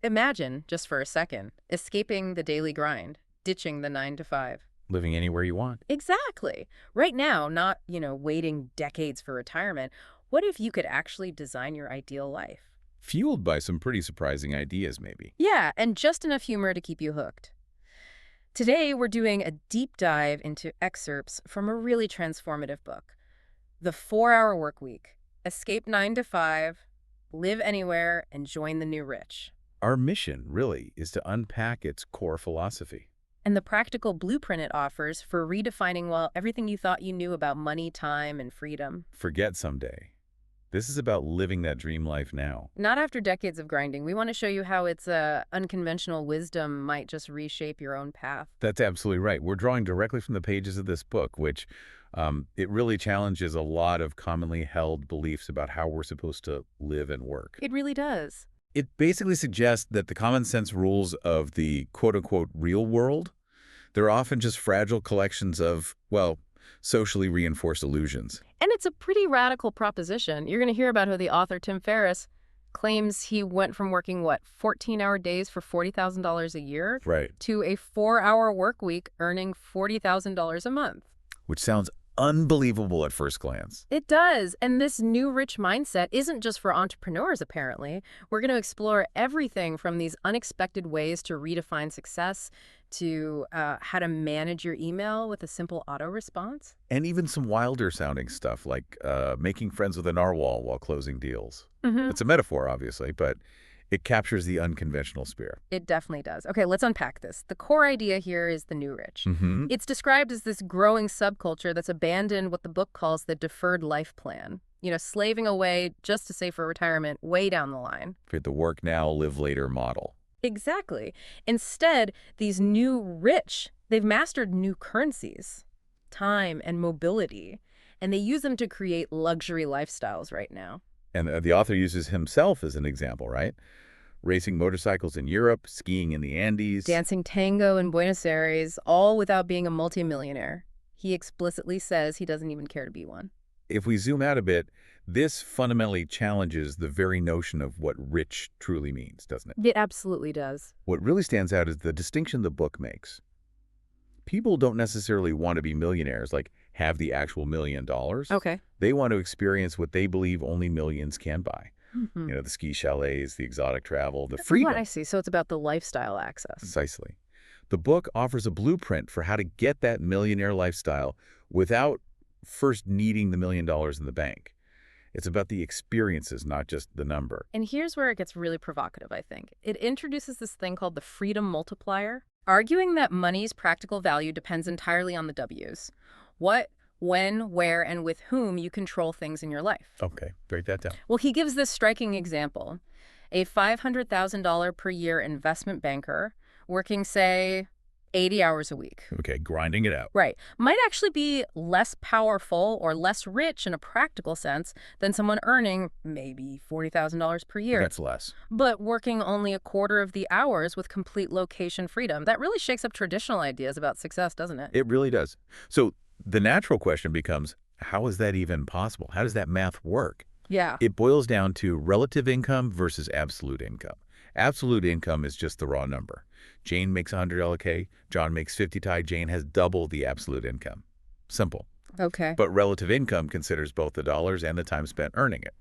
Imagine, just for a second, escaping the daily grind, ditching the 9 to 5. Living anywhere you want. Exactly. Right now, not, waiting decades for retirement. What if you could actually design your ideal life? Fueled by some pretty surprising ideas, maybe. Yeah, and just enough humor to keep you hooked. Today, we're doing a deep dive into excerpts from a really transformative book, The 4-Hour Workweek. Escape 9 to 5, live anywhere, and join the new rich. Our mission, really, is to unpack its core philosophy. And the practical blueprint it offers for redefining, well, everything you thought you knew about money, time, and freedom. Forget someday. This is about living that dream life now. Not after decades of grinding. We want to show you how its unconventional wisdom might just reshape your own path. That's absolutely right. We're drawing directly from the pages of this book, which it really challenges a lot of commonly held beliefs about how we're supposed to live and work. It really does. It basically suggests that the common sense rules of the quote-unquote real world, they're often just fragile collections of, well, socially reinforced illusions. And it's a pretty radical proposition. You're going to hear about how the author, Tim Ferriss, claims he went from working, 14-hour days for $40,000 a year? Right. To a 4-hour work week earning $40,000 a month. Which sounds unbelievable at first glance. It does. And this new rich mindset isn't just for entrepreneurs, apparently. We're going to explore everything from these unexpected ways to redefine success to how to manage your email with a simple auto response. And even some wilder sounding stuff like making friends with a narwhal while closing deals. It's a metaphor, obviously, but it captures the unconventional spirit. It definitely does. Okay, let's unpack this. The core idea here is the new rich. It's described as this growing subculture that's abandoned what the book calls the deferred life plan. Slaving away just to save for retirement way down the line. For the work now, live later model. Exactly. Instead, these new rich, they've mastered new currencies, time and mobility, and they use them to create luxury lifestyles right now. And the author uses himself as an example, right? Racing motorcycles in Europe, skiing in the Andes. Dancing tango in Buenos Aires, all without being a multimillionaire. He explicitly says he doesn't even care to be one. If we zoom out a bit, this fundamentally challenges the very notion of what rich truly means, doesn't it? It absolutely does. What really stands out is the distinction the book makes. People don't necessarily want to be millionaires, like have the actual $1 million. Okay. They want to experience what they believe only millions can buy. The ski chalets, the exotic travel, the freedom. I see. So it's about the lifestyle access. Precisely. The book offers a blueprint for how to get that millionaire lifestyle without first needing the $1 million in the bank. It's about the experiences, not just the number. And here's where it gets really provocative, I think. It introduces this thing called the freedom multiplier, arguing that money's practical value depends entirely on the W's. What, when, where, and with whom you control things in your life. Okay, break that down. Well, he gives this striking example. A $500,000 per year investment banker working, say, 80 hours a week. Okay, grinding it out. Right. Might actually be less powerful or less rich in a practical sense than someone earning maybe $40,000 per year. That's less. But working only a quarter of the hours with complete location freedom. That really shakes up traditional ideas about success, doesn't it? It really does. So the natural question becomes, how is that even possible? How does that math work? Yeah. It boils down to relative income versus absolute income. Absolute income is just the raw number. Jane makes $100K, John makes 50K, Jane has double the absolute income. Simple. Okay. But relative income considers both the dollars and the time spent earning it.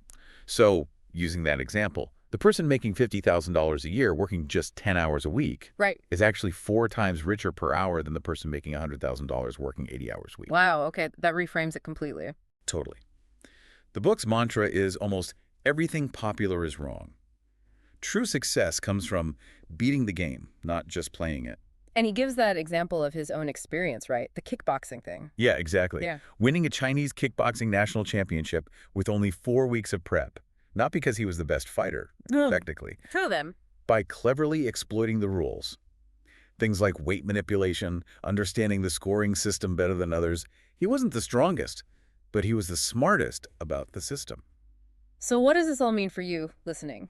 So, using that example, the person making $50,000 a year working just 10 hours a week is actually 4 times richer per hour than the person making $100,000 working 80 hours a week. Wow, okay. That reframes it completely. Totally. The book's mantra is almost everything popular is wrong. True success comes from beating the game, not just playing it. And he gives that example of his own experience, right? The kickboxing thing. Yeah, exactly. Yeah. Winning a Chinese kickboxing national championship with only 4 weeks of prep. Not because he was the best fighter, technically. True then. By cleverly exploiting the rules. Things like weight manipulation, understanding the scoring system better than others. He wasn't the strongest, but he was the smartest about the system. So what does this all mean for you listening?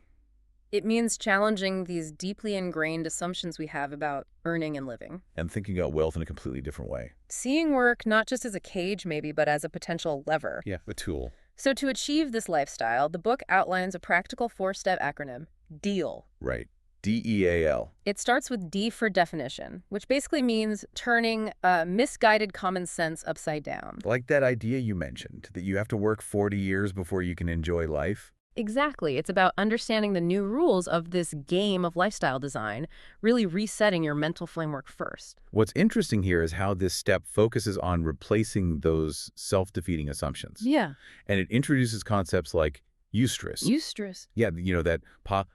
It means challenging these deeply ingrained assumptions we have about earning and living. And thinking about wealth in a completely different way. Seeing work not just as a cage, maybe, but as a potential lever. Yeah, a tool. So to achieve this lifestyle, the book outlines a practical 4-step acronym, DEAL. Right. DEAL. It starts with D for definition, which basically means turning misguided common sense upside down. Like that idea you mentioned, that you have to work 40 years before you can enjoy life? Exactly. It's about understanding the new rules of this game of lifestyle design, really resetting your mental framework first. What's interesting here is how this step focuses on replacing those self-defeating assumptions. Yeah. And it introduces concepts like eustress. Eustress. Yeah, that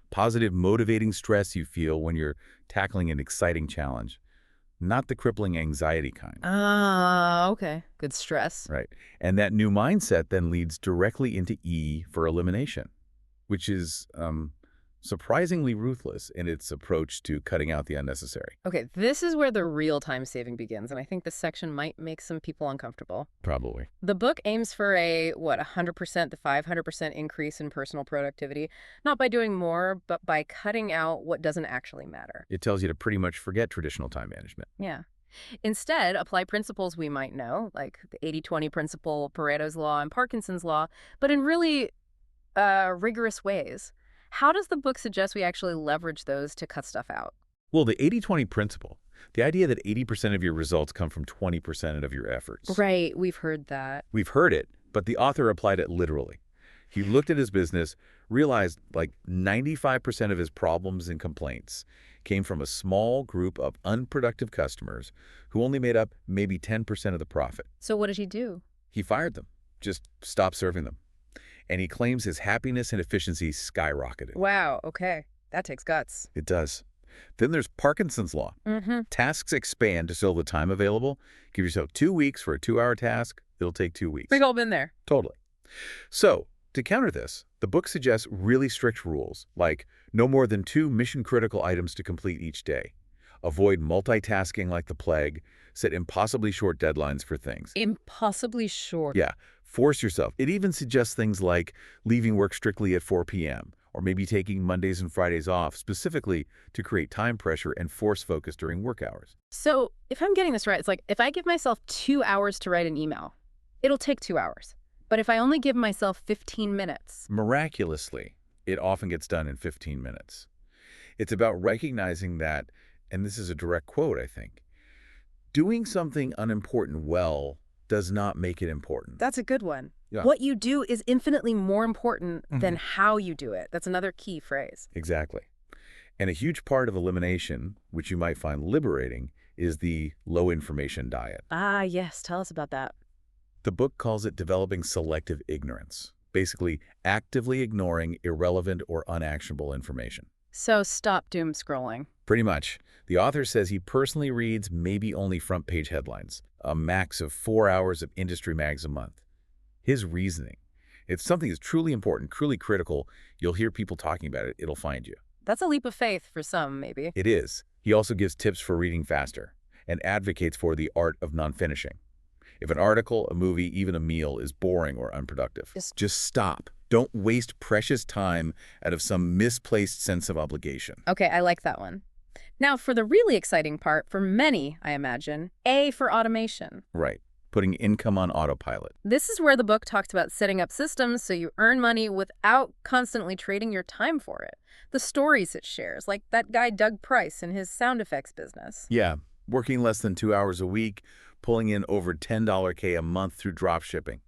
positive, motivating stress you feel when you're tackling an exciting challenge, not the crippling anxiety kind. Ah, okay. Good stress. Right. And that new mindset then leads directly into E for elimination, which is surprisingly ruthless in its approach to cutting out the unnecessary. Okay, this is where the real time saving begins, and I think this section might make some people uncomfortable. Probably. The book aims for a, 100% to 500% increase in personal productivity, not by doing more, but by cutting out what doesn't actually matter. It tells you to pretty much forget traditional time management. Yeah. Instead, apply principles we might know, like the 80-20 principle, Pareto's law, and Parkinson's law, but in really rigorous ways. How does the book suggest we actually leverage those to cut stuff out? Well, the 80-20 principle, the idea that 80% of your results come from 20% of your efforts. Right, we've heard that. We've heard it, but the author applied it literally. He looked at his business, realized like 95% of his problems and complaints came from a small group of unproductive customers who only made up maybe 10% of the profit. So what did he do? He fired them, just stopped serving them. And he claims his happiness and efficiency skyrocketed. Wow, okay. That takes guts. It does. Then there's Parkinson's law. Tasks expand to fill the time available. Give yourself 2 weeks for a 2-hour task. It'll take 2 weeks. We've all been there. Totally. So, to counter this, the book suggests really strict rules, like no more than 2 mission-critical items to complete each day. Avoid multitasking like the plague. Set impossibly short deadlines for things. Impossibly short. Yeah. Force yourself. It even suggests things like leaving work strictly at 4 p.m., or maybe taking Mondays and Fridays off specifically to create time pressure and force focus during work hours. So if I'm getting this right, it's like if I give myself 2 hours to write an email, it'll take 2 hours. But if I only give myself 15 minutes... Miraculously, it often gets done in 15 minutes. It's about recognizing that, and this is a direct quote, I think, doing something unimportant well does not make it important. That's a good one. Yeah. What you do is infinitely more important than how you do it. That's another key phrase. Exactly. And a huge part of elimination, which you might find liberating, is the low information diet. Ah, yes. Tell us about that. The book calls it developing selective ignorance, basically actively ignoring irrelevant or unactionable information. So stop doom scrolling. Pretty much. The author says he personally reads maybe only front-page headlines, a max of 4 hours of industry mags a month. His reasoning: if something is truly important, truly critical, you'll hear people talking about it, it'll find you. That's a leap of faith for some, maybe. It is. He also gives tips for reading faster and advocates for the art of non-finishing. If an article, a movie, even a meal is boring or unproductive, just stop. Don't waste precious time out of some misplaced sense of obligation. Okay, I like that one. Now, for the really exciting part, for many, I imagine, A for automation. Right. Putting income on autopilot. This is where the book talks about setting up systems so you earn money without constantly trading your time for it. The stories it shares, like that guy Doug Price and his sound effects business. Yeah, working less than 2 hours a week, pulling in over $10K a month through drop shipping.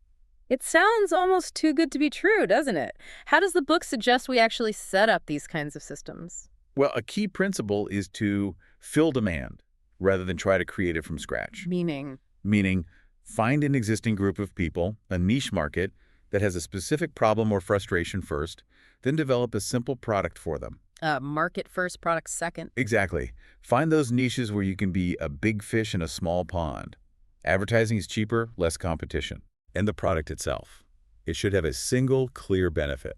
It sounds almost too good to be true, doesn't it? How does the book suggest we actually set up these kinds of systems? Well, a key principle is to fill demand rather than try to create it from scratch. Meaning, find an existing group of people, a niche market, that has a specific problem or frustration first, then develop a simple product for them. market first, product second. Exactly. Find those niches where you can be a big fish in a small pond. Advertising is cheaper, less competition. And the product itself. It should have a single, clear benefit.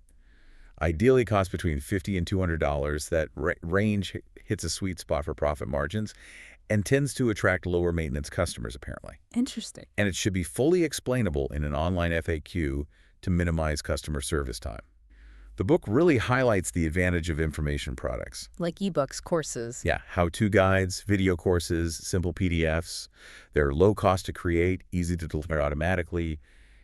Ideally cost between $50 and $200. That range hits a sweet spot for profit margins and tends to attract lower maintenance customers, apparently. Interesting. And it should be fully explainable in an online FAQ to minimize customer service time. The book really highlights the advantage of information products. Like ebooks, courses. Yeah, how-to guides, video courses, simple PDFs. They're low cost to create, easy to deliver automatically,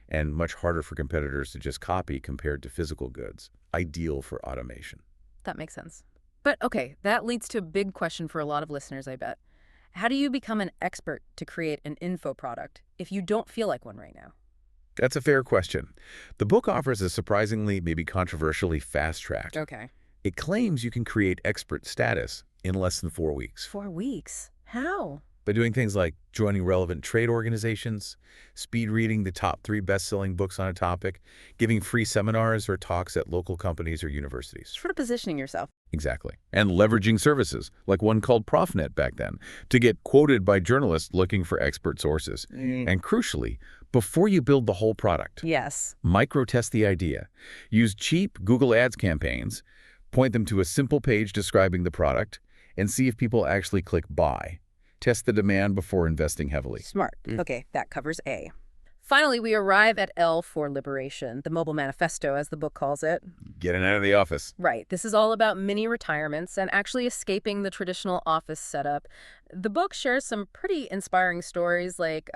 and much harder for competitors to just copy compared to physical goods. Ideal for automation. That makes sense. But okay, that leads to a big question for a lot of listeners, I bet. How do you become an expert to create an info product if you don't feel like one right now? That's a fair question. The book offers a surprisingly, maybe controversially fast track. Okay. It claims you can create expert status in less than 4 weeks 4 weeks? How? by doing things like joining relevant trade organizations, speed reading the top 3 best-selling books on a topic, giving free seminars or talks at local companies or universities. Sort of positioning yourself. Exactly. And leveraging services, like one called ProfNet back then, to get quoted by journalists looking for expert sources. And crucially, before you build the whole product, Yes. micro-test the idea. Use cheap Google Ads campaigns, point them to a simple page describing the product, and see if people actually click buy. Test the demand before investing heavily. Smart. Okay, that covers A. Finally, we arrive at L for liberation, the mobile manifesto, as the book calls it. Getting out of the office. Right. This is all about mini retirements and actually escaping the traditional office setup. The book shares some pretty inspiring stories like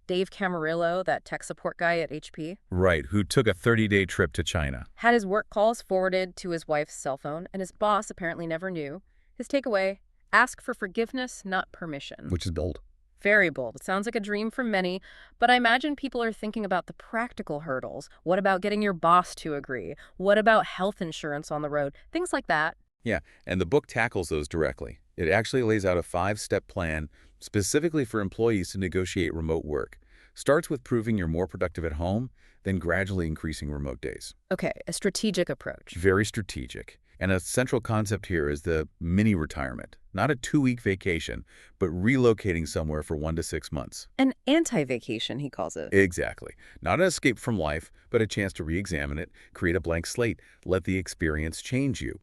Dave Camarillo, that tech support guy at HP, Right, who took a 30-day trip to China. had his work calls forwarded to his wife's cell phone, and his boss apparently never knew. His takeaway: ask for forgiveness, not permission. Which is bold. Very bold. It sounds like a dream for many, but I imagine people are thinking about the practical hurdles. What about getting your boss to agree? What about health insurance on the road? Things like that. Yeah, and the book tackles those directly. It actually lays out a 5-step plan specifically for employees to negotiate remote work. Starts with proving you're more productive at home, then gradually increasing remote days. Okay, a strategic approach. Very strategic. And a central concept here is the mini retirement. Not a 2-week vacation, but relocating somewhere for 1 to 6 months. An anti-vacation, he calls it. Exactly. Not an escape from life, but a chance to re-examine it, create a blank slate, let the experience change you.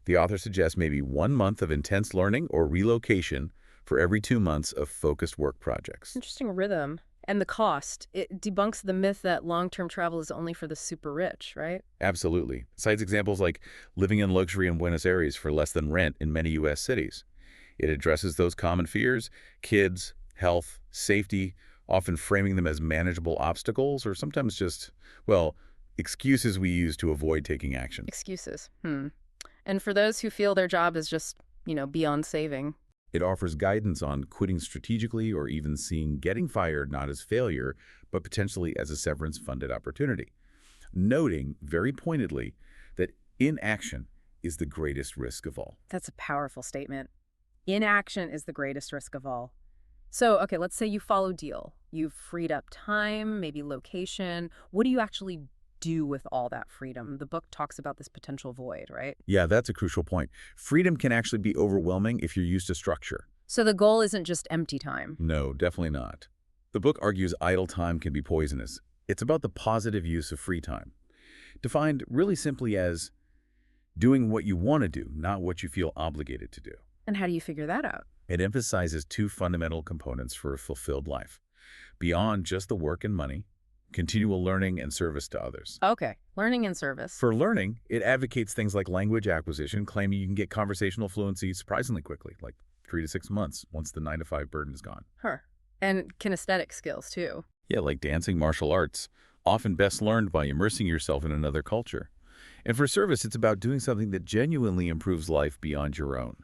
The author suggests maybe 1 month of intense learning or relocation for every 2 months of focused work projects. Interesting rhythm. And the cost. It debunks the myth that long-term travel is only for the super rich, right? Absolutely. Cites examples like living in luxury in Buenos Aires for less than rent in many U.S. cities. It addresses those common fears: kids, health, safety, often framing them as manageable obstacles or sometimes just, well, excuses we use to avoid taking action. Excuses. And for those who feel their job is just, beyond saving. It offers guidance on quitting strategically or even seeing getting fired not as failure, but potentially as a severance-funded opportunity, noting very pointedly that inaction is the greatest risk of all. That's a powerful statement. Inaction is the greatest risk of all. So, okay, let's say you follow deal. You've freed up time, maybe location. What do you actually do with all that freedom? The book talks about this potential void, right? Yeah, that's a crucial point. Freedom can actually be overwhelming if you're used to structure. So the goal isn't just empty time. No, definitely not. The book argues idle time can be poisonous. It's about the positive use of free time, defined really simply as doing what you want to do, not what you feel obligated to do. And how do you figure that out? It emphasizes 2 fundamental components for a fulfilled life. Beyond just the work and money, continual learning and service to others. Okay, learning and service. For learning, it advocates things like language acquisition, claiming you can get conversational fluency surprisingly quickly, like 3 to 6 months, once the 9-to-5 burden is gone. And kinesthetic skills, too. Yeah, like dancing, martial arts, often best learned by immersing yourself in another culture. And for service, it's about doing something that genuinely improves life beyond your own.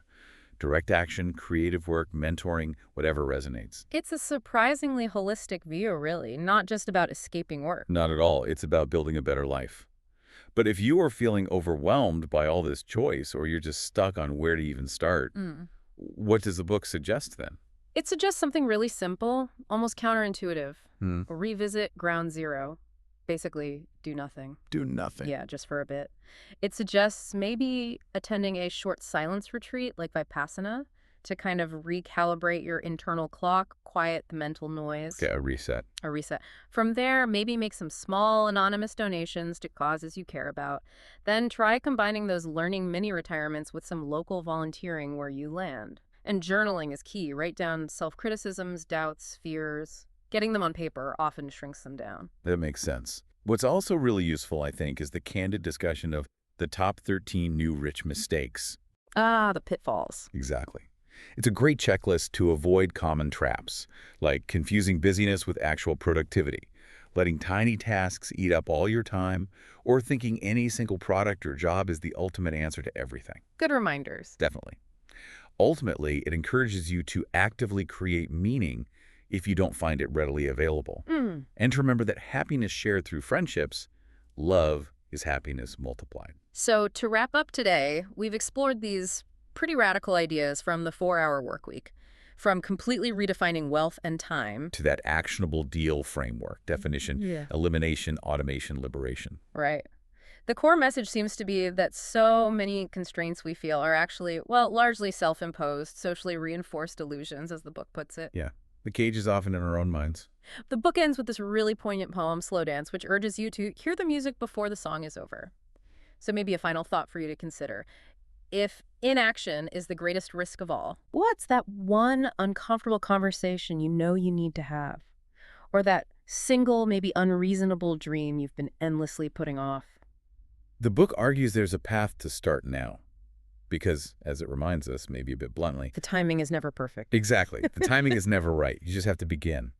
Direct action, creative work, mentoring, whatever resonates. It's a surprisingly holistic view, really, not just about escaping work. Not at all. It's about building a better life. But if you are feeling overwhelmed by all this choice, or you're just stuck on where to even start, what does the book suggest then? It suggests something really simple, almost counterintuitive. Revisit ground zero. Basically, do nothing. Do nothing. Yeah, just for a bit. It suggests maybe attending a short silence retreat like Vipassana to kind of recalibrate your internal clock, quiet the mental noise. Okay, a reset. A reset. From there, maybe make some small anonymous donations to causes you care about. Then try combining those learning mini retirements with some local volunteering where you land. And journaling is key. Write down self-criticisms, doubts, fears. Getting them on paper often shrinks them down. That makes sense. What's also really useful, I think, is the candid discussion of the top 13 new rich mistakes. The pitfalls. Exactly. It's a great checklist to avoid common traps, like confusing busyness with actual productivity, letting tiny tasks eat up all your time, or thinking any single product or job is the ultimate answer to everything. Good reminders. Definitely. Ultimately, it encourages you to actively create meaning if you don't find it readily available. And to remember that happiness shared through friendships, love is happiness multiplied. So to wrap up today, we've explored these pretty radical ideas from the 4-hour workweek, from completely redefining wealth and time To that actionable deal framework, definition, elimination, automation, liberation. Right. The core message seems to be that so many constraints we feel are actually, well, largely self-imposed, socially reinforced illusions, as the book puts it. Yeah. The cage is often in our own minds. The book ends with this really poignant poem, Slow Dance, which urges you to hear the music before the song is over. So maybe a final thought for you to consider. If inaction is the greatest risk of all, what's that one uncomfortable conversation you know you need to have? Or that single, maybe unreasonable dream you've been endlessly putting off? The book argues there's a path to start now. Because, as it reminds us, maybe a bit bluntly, The timing is never perfect. exactly, the timing is never right. You just have to begin.